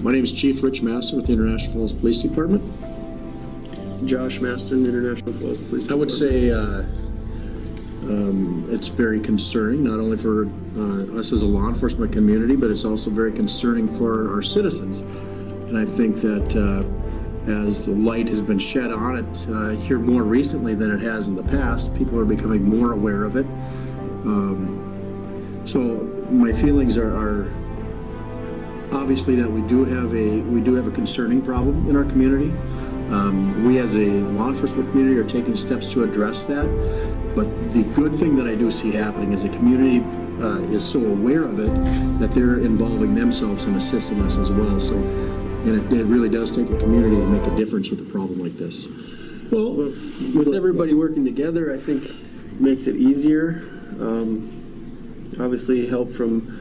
My name is Chief Rich Maston with the International Falls Police Department. Josh Maston, International Falls Police Department. I would say it's very concerning, not only for us as a law enforcement community, but it's also very concerning for our citizens. And I think that as the light has been shed on it here more recently than it has in the past, people are becoming more aware of it. So my feelings are obviously that we do have a concerning problem in our community. We as a law enforcement community are taking steps to address that. But the good thing that I do see happening is the community is so aware of it that they're involving themselves in assisting us as well. So, and it really does take a community to make a difference with a problem like this. Well, with everybody working together, I think makes it easier. Obviously, help from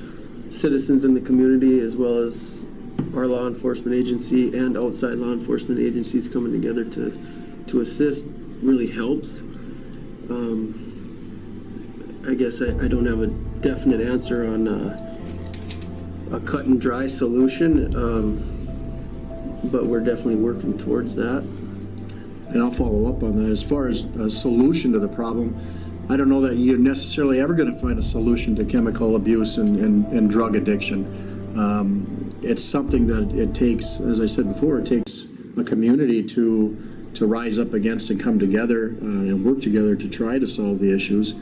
citizens in the community as well as our law enforcement agency and outside law enforcement agencies coming together to assist really helps. I guess I don't have a definite answer on a cut and dry solution, but we're definitely working towards that. And I'll follow up on that. As far as a solution to the problem, I don't know that you're necessarily ever going to find a solution to chemical abuse and drug addiction. It's something that it takes, as I said before, it takes a community to rise up against and come together and work together to try to solve the issues.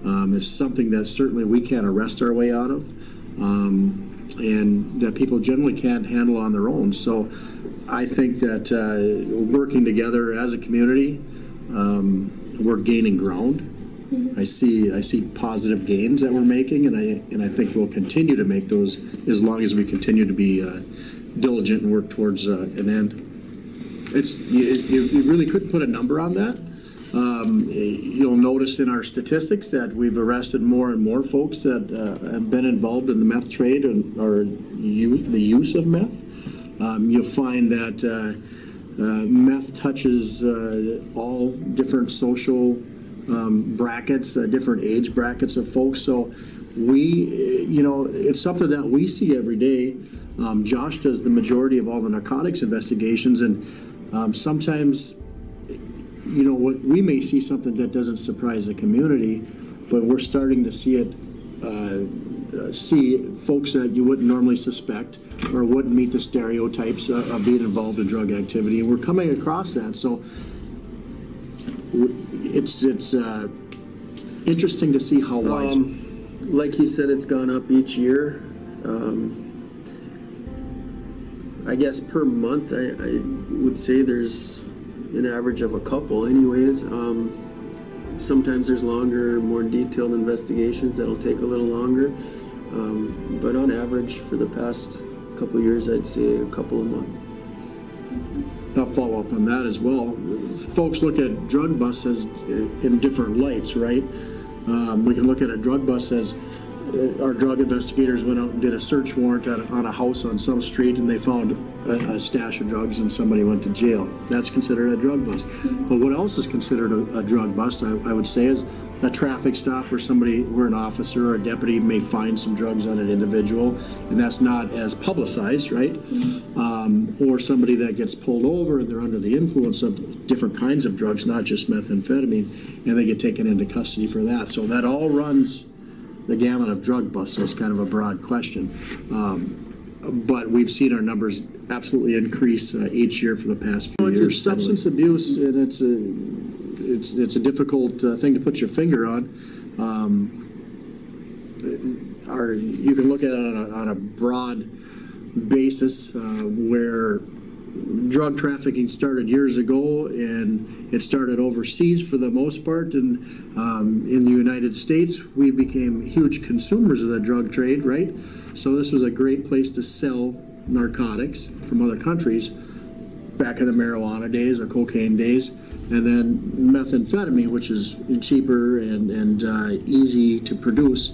It's something that certainly we can't arrest our way out of, and that people generally can't handle on their own. So I think that working together as a community, we're gaining ground. I see positive gains that we're making, and I think we'll continue to make those as long as we continue to be diligent and work towards an end. You really couldn't put a number on that. You'll notice in our statistics that we've arrested more and more folks that have been involved in the meth trade or the use of meth. You'll find that meth touches all different social brackets, different age brackets of folks. So it's something that we see every day. Josh does the majority of all the narcotics investigations, and sometimes, what we may see something that doesn't surprise the community, but we're starting to see it, see folks that you wouldn't normally suspect or wouldn't meet the stereotypes of being involved in drug activity, and we're coming across that. So it's interesting to see how widespread. Like he said, it's gone up each year. I guess per month, I would say there's an average of a couple anyways. Sometimes there's longer, more detailed investigations that'll take a little longer. But on average, for the past couple of years, I'd say a couple a month. I'll follow up on that as well. Folks look at drug busts as in different lights, right? We can look at a drug bust as our drug investigators went out and did a search warrant on a house on some street, and they found a stash of drugs and somebody went to jail. That's considered a drug bust. But what else is considered a drug bust, I would say, is a traffic stop where an officer or a deputy may find some drugs on an individual, and that's not as publicized, right? Or somebody that gets pulled over and they're under the influence of different kinds of drugs, not just methamphetamine, and they get taken into custody for that. So that all runs the gamut of drug busts, so it's kind of a broad question. But we've seen our numbers absolutely increase each year for the past few years. It's substance abuse, and it's a difficult thing to put your finger on. You can look at it on a broad basis where drug trafficking started years ago, and it started overseas for the most part. And in the United States, we became huge consumers of the drug trade, right? So this was a great place to sell narcotics from other countries back in the marijuana days or cocaine days. And then methamphetamine, which is cheaper and easy to produce,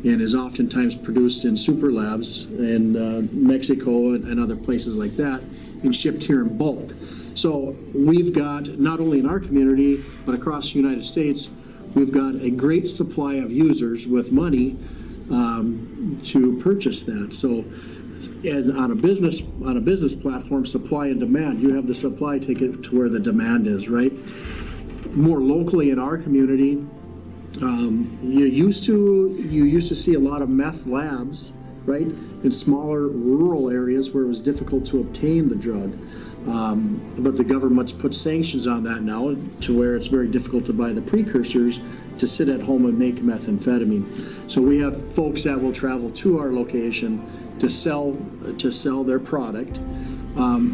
and is oftentimes produced in super labs in Mexico and other places like that, and shipped here in bulk. So we've got, not only in our community, but across the United States, we've got a great supply of users with money to purchase that. So as on a business platform, supply and demand. You have the supply, take it to where the demand is, right? More locally in our community, you used to see a lot of meth labs, right, in smaller rural areas where it was difficult to obtain the drug. But the government's put sanctions on that now to where it's very difficult to buy the precursors to sit at home and make methamphetamine. So we have folks that will travel to our location to sell their product,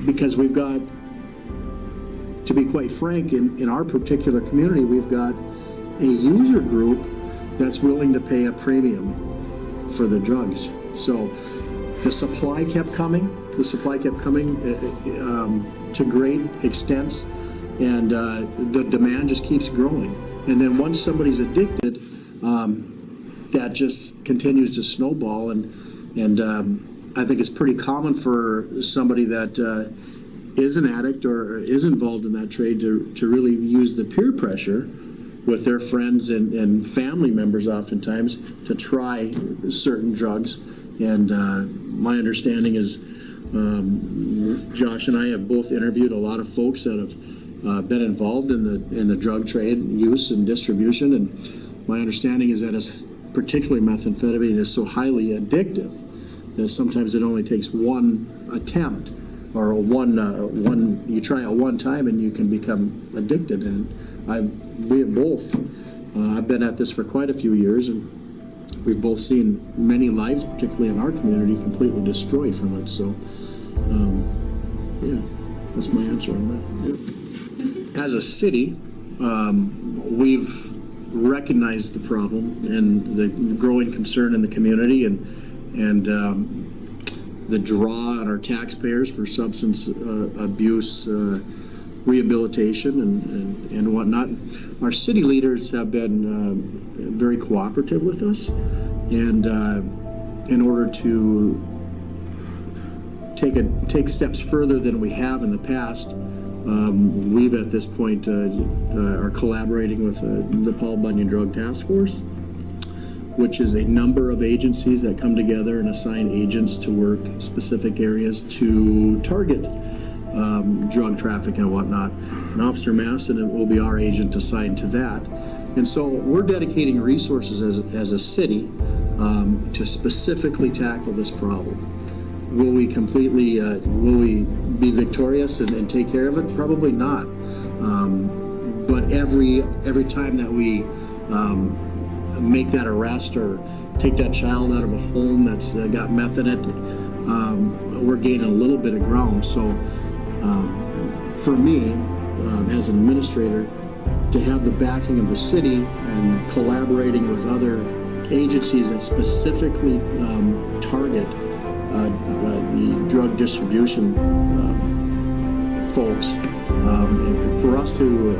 because we've got, to be quite frank, in our particular community, we've got a user group that's willing to pay a premium for the drugs. So the supply kept coming. The supply kept coming to great extents, and the demand just keeps growing. And then once somebody's addicted, that just continues to snowball. And I think it's pretty common for somebody that is an addict or is involved in that trade to really use the peer pressure with their friends and family members oftentimes to try certain drugs. And my understanding is Josh and I have both interviewed a lot of folks that have been involved in the drug trade, use and distribution, and my understanding is that particularly methamphetamine is so highly addictive that sometimes it only takes one attempt or you try it one time and you can become addicted. And we have both. I've been at this for quite a few years, and we've both seen many lives, particularly in our community, completely destroyed from it. So, yeah, that's my answer on that. Yeah. As a city, we've recognized the problem and the growing concern in the community, and the draw on our taxpayers for substance abuse rehabilitation and whatnot. Our city leaders have been very cooperative with us, and in order to take steps further than we have in the past, we've at this point are collaborating with the Paul Bunyan Drug Task Force, which is a number of agencies that come together and assign agents to work specific areas to target drug trafficking and whatnot. And Officer Maston will be our agent assigned to that. And so we're dedicating resources as a city to specifically tackle this problem. Will we be victorious and take care of it? Probably not. But every time that we make that arrest or take that child out of a home that's got meth in it, we're gaining a little bit of ground. So for me, as an administrator, to have the backing of the city and collaborating with other agencies that specifically target the drug distribution folks, for us to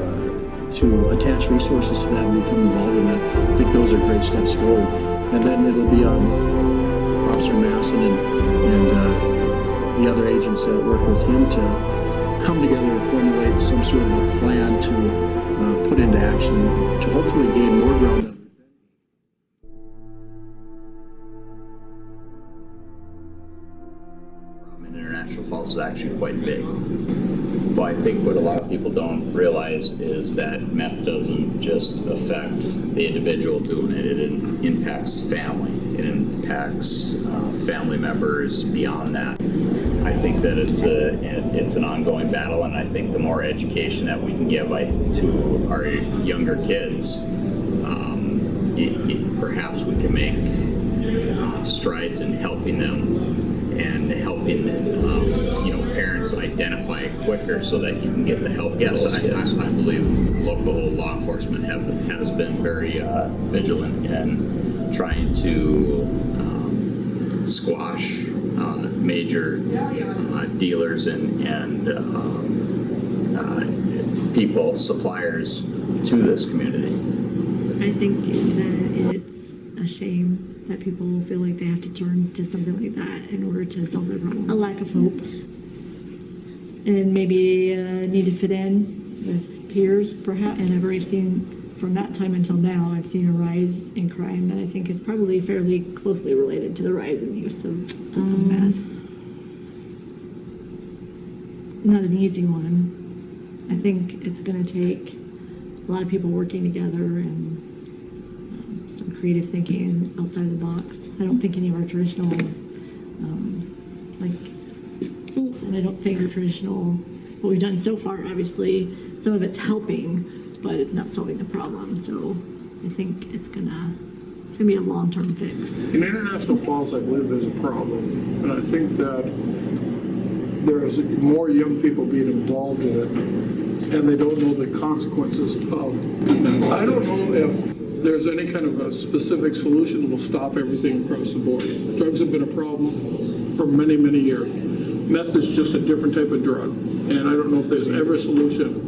attach resources to that and become involved in that, I think those are great steps forward. And then it'll be on Officer Masson and the other agents that work with him to come together and formulate some sort of a plan to put into action to hopefully gain more ground. International Falls is actually quite big. But I think what a lot of people don't realize is that meth doesn't just affect the individual doing it, it impacts family. It impacts family members beyond that. I think that it's an ongoing battle, and I think the more education that we can give to our younger kids, perhaps we can make strides in helping them and helping parents identify it quicker so that you can get the help. Yes, I believe local law enforcement has been very vigilant in trying to squash major dealers and people, suppliers to this community. I think that it's a shame that people feel like they have to turn to something like that in order to solve their problems. A lack of hope. And maybe need to fit in with peers, perhaps. And I've already seen, from that time until now, I've seen a rise in crime that I think is probably fairly closely related to the rise in the use of meth. not an easy one. I think it's going to take a lot of people working together and some creative thinking outside the box. I don't think any of our traditional, and I don't think our traditional, what we've done so far, obviously, some of it's helping, but it's not solving the problem. So I think it's gonna be a long-term fix. In International Falls, I believe there's a problem, and I think that there is more young people being involved in it, and they don't know the consequences of being involved. I don't know if there's any kind of a specific solution that will stop everything across the board. Drugs have been a problem for many, many years. Meth is just a different type of drug, and I don't know if there's ever a solution,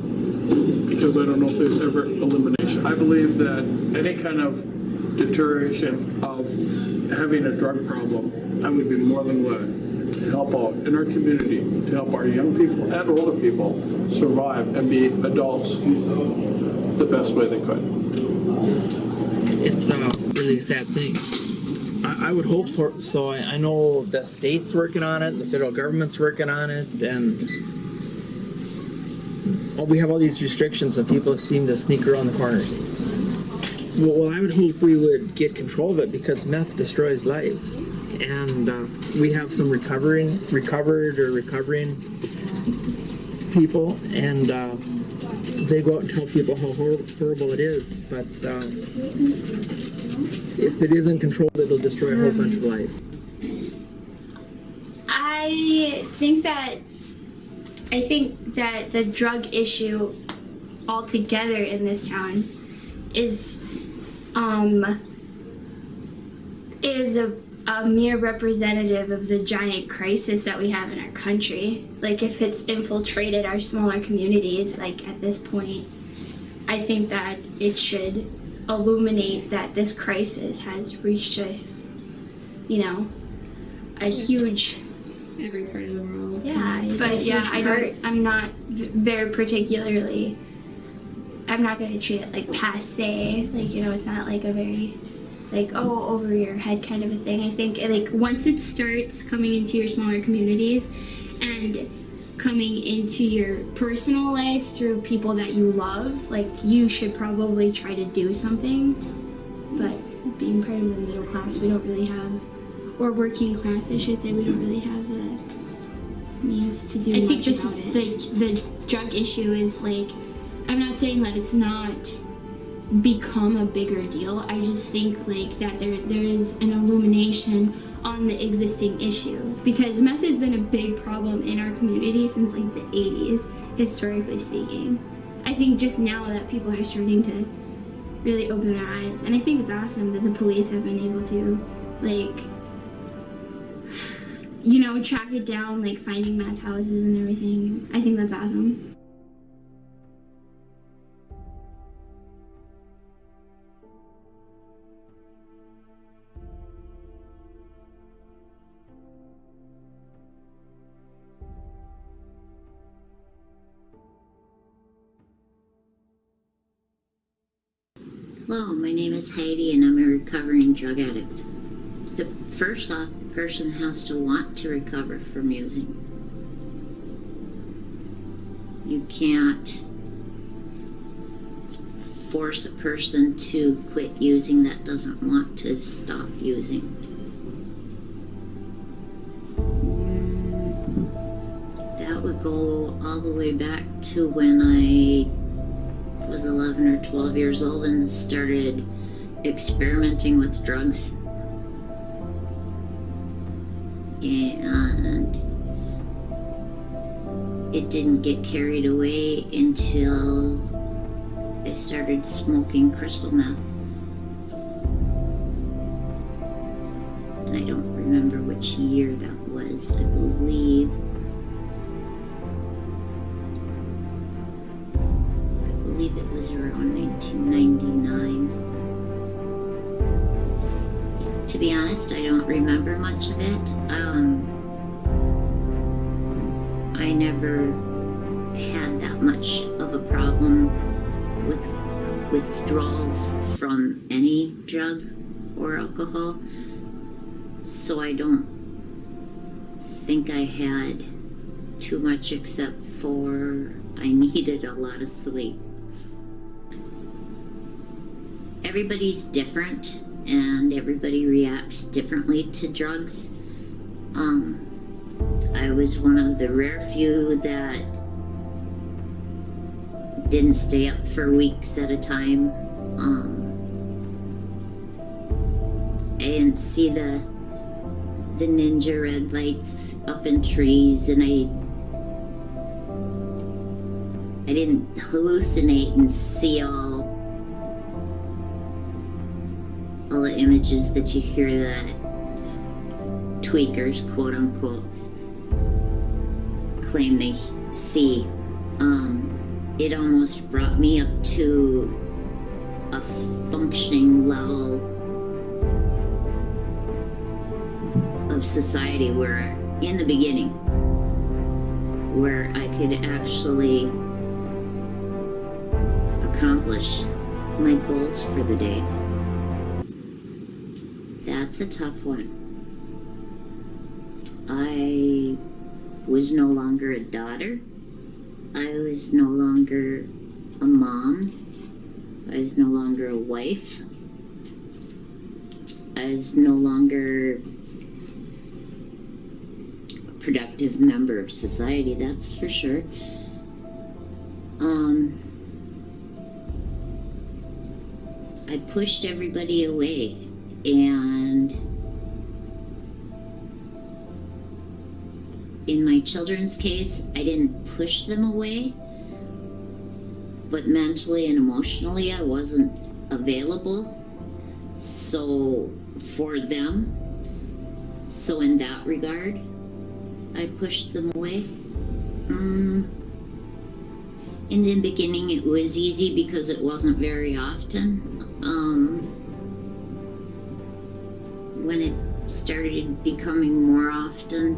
because I don't know if there's ever elimination. I believe that any kind of deterioration of having a drug problem, I would be more than glad to help out in our community, to help our young people and older people survive and be adults the best way they could. It's really a sad thing. I would hope for, so I know the state's working on it, the federal government's working on it, and we have all these restrictions and people seem to sneak around the corners. Well, I would hope we would get control of it, because meth destroys lives. And we have some recovering people, and they go out and tell people how horrible it is. But if it isn't controlled, it'll destroy a whole bunch of lives. I think that the drug issue altogether in this town is a mere representative of the giant crisis that we have in our country. Like, if it's infiltrated our smaller communities, like at this point, I think that it should illuminate that this crisis has reached a huge, every part of the world. yeah, but yeah, I'm not very particularly, I'm not going to treat it like passe, like, it's not like a very, like, oh, over your head kind of a thing. I think, like, once it starts coming into your smaller communities and coming into your personal life through people that you love, like, you should probably try to do something. But being part of the middle class, we don't really have, or working class, I should say, we don't really have the means to do much about it. I think this is, like, the drug issue is, like, I'm not saying that it's not become a bigger deal. I just think, like, that there is an illumination on the existing issue, because meth has been a big problem in our community since, like, the 80s, historically speaking. I think just now that people are starting to really open their eyes, and I think it's awesome that the police have been able to, like, track it down, like finding meth houses and everything. I think that's awesome. Hello, my name is Heidi and I'm a recovering drug addict. First off, the person has to want to recover from using. You can't force a person to quit using that doesn't want to stop using. That would go all the way back to when I was 11 or 12 years old and started experimenting with drugs. And it didn't get carried away until I started smoking crystal meth. And I don't remember which year that was. I believe it was around 1999. To be honest, I don't remember much of it. I never had that much of a problem with withdrawals from any drug or alcohol, so I don't think I had too much except for I needed a lot of sleep. Everybody's different and everybody reacts differently to drugs. I was one of the rare few that didn't stay up for weeks at a time. I didn't see the ninja red lights up in trees, and I didn't hallucinate and see all the images that you hear that tweakers, quote unquote, claim they see. It almost brought me up to a functioning level of society where, in the beginning, where I could actually accomplish my goals for the day. That's a tough one. I was no longer a daughter. I was no longer a mom. I was no longer a wife. I was no longer a productive member of society, that's for sure. I pushed everybody away, and in my children's case, I didn't push them away, but mentally and emotionally I wasn't available for them. So in that regard, I pushed them away. In the beginning it was easy because it wasn't very often. When it started becoming more often,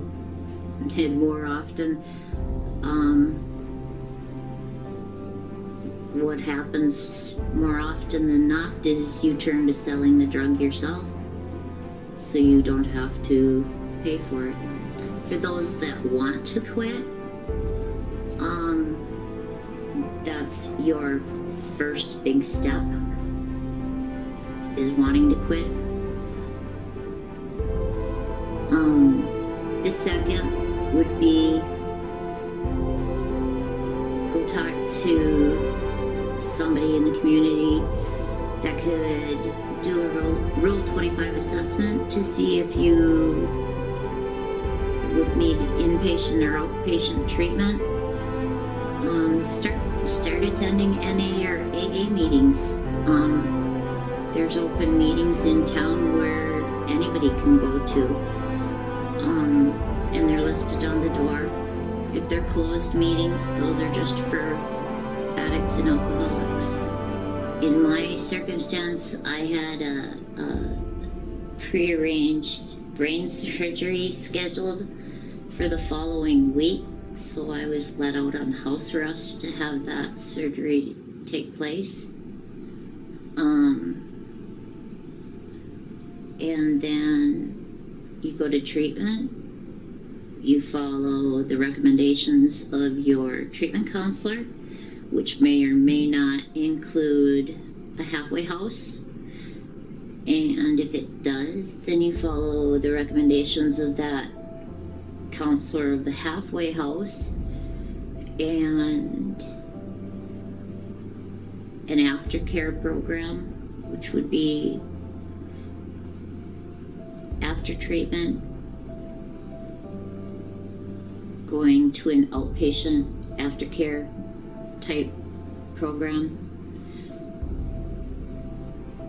what happens more often than not is you turn to selling the drug yourself, so you don't have to pay for it. For those that want to quit, that's your first big step, is wanting to quit. The second would be go talk to somebody in the community that could do a Rule 25 assessment to see if you would need inpatient or outpatient treatment. Start attending NA or AA meetings. There's open meetings in town where anybody can go to, and they're listed on the door. If they're closed meetings, those are just for addicts and alcoholics. In my circumstance, I had a pre-arranged brain surgery scheduled for the following week, so I was let out on house arrest to have that surgery take place. And then you go to treatment. You follow the recommendations of your treatment counselor, which may or may not include a halfway house. And if it does, then you follow the recommendations of that counselor of the halfway house, and an aftercare program, which would be after treatment, going to an outpatient aftercare type program.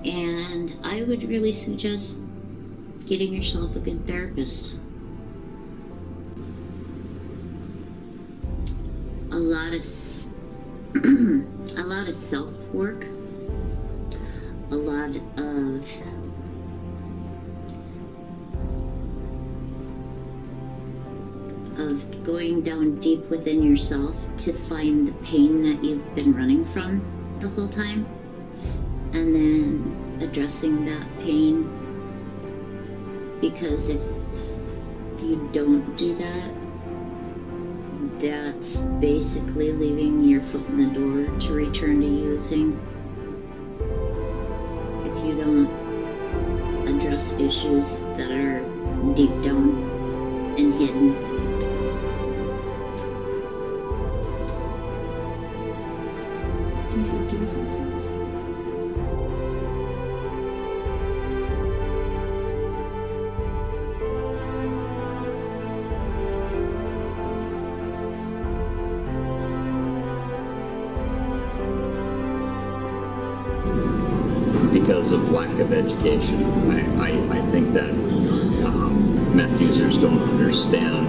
And I would really suggest getting yourself a good therapist. A lot of self-work, a lot of going down deep within yourself to find the pain that you've been running from the whole time, and then addressing that pain, because if you don't do that, that's basically leaving your foot in the door to return to using. If you don't address issues that are deep down and hidden. Introduce yourself. Because of lack of education. I think that meth users don't understand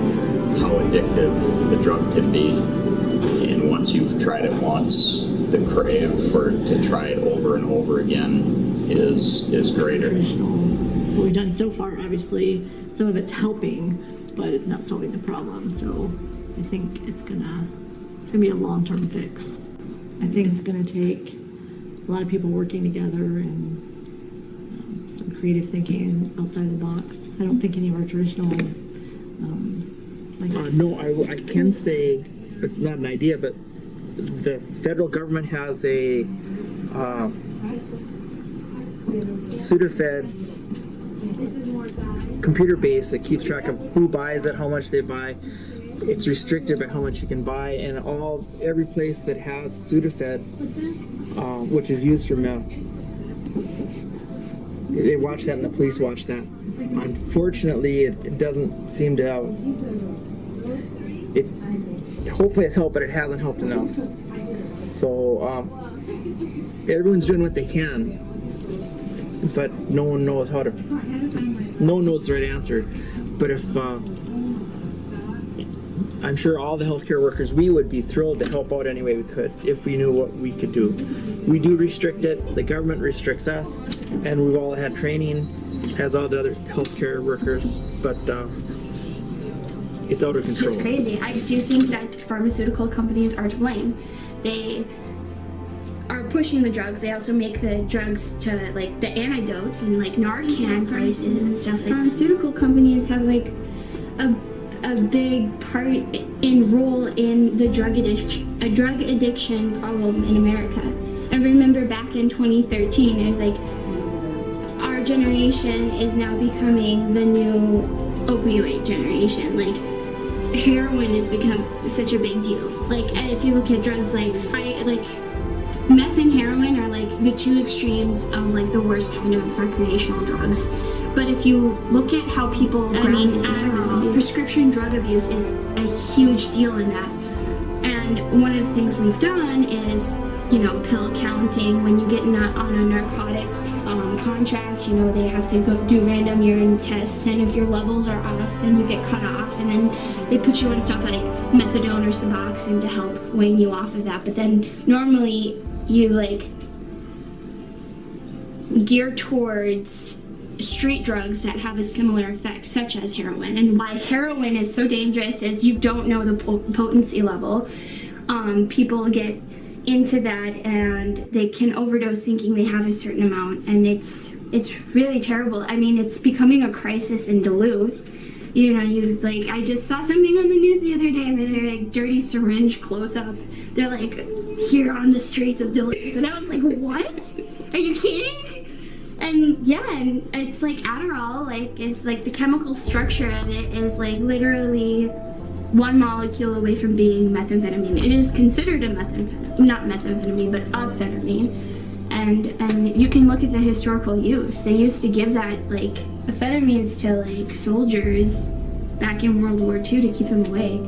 how addictive the drug can be. And once you've tried it once, the crave to try it over and over again is greater. What we've done so far, obviously, some of it's helping, but it's not solving the problem. So I think it's gonna be a long-term fix. I think it's gonna take a lot of people working together and some creative thinking outside the box. I don't think any of our traditional, No, I can say, not an idea, but the federal government has a Sudafed computer base that keeps track of who buys it, how much they buy. It's restricted by how much you can buy, and every place that has Sudafed, which is used for meth, they watch that and the police watch that. Unfortunately, it doesn't seem to have it. Hopefully it's helped, but it hasn't helped enough. So everyone's doing what they can, but no one knows the right answer. But if I'm sure all the healthcare workers, we would be thrilled to help out any way we could if we knew what we could do. We do restrict it, the government restricts us, and we've all had training, as all the other healthcare workers, but it's out of control. It's just crazy. I do think that pharmaceutical companies are to blame. They are pushing the drugs. They also make the drugs to, like, the antidotes and, like, Narcan prices and stuff. Like, pharmaceutical companies have, like, a big role in the drug addiction problem in America. I remember back in 2013, it was like, our generation is now becoming the new opioid generation. Like, heroin has become such a big deal. Like, if you look at drugs like meth and heroin are like the two extremes of like the worst kind of recreational drugs. But if you look at how people, Adderall, prescription drug abuse is a huge deal in that. And one of the things we've done is, pill counting. When you get on a narcotic contract, they have to go do random urine tests, and if your levels are off, then you get cut off, and then they put you on stuff like methadone or Suboxone to help wane you off of that. But then normally you gear towards street drugs that have a similar effect, such as heroin. And why heroin is so dangerous is you don't know the potency level. People get into that and they can overdose thinking they have a certain amount, and it's really terrible. I mean, it's becoming a crisis in Duluth. I just saw something on the news the other day, and they're like, dirty syringe close up. They're like, here on the streets of Duluth, and I was like, what? Are you kidding? And yeah, and it's like Adderall, is like the chemical structure of it is like literally one molecule away from being methamphetamine. It is considered a not methamphetamine, but amphetamine. And you can look at the historical use. They used to give that amphetamines to soldiers back in World War II to keep them awake.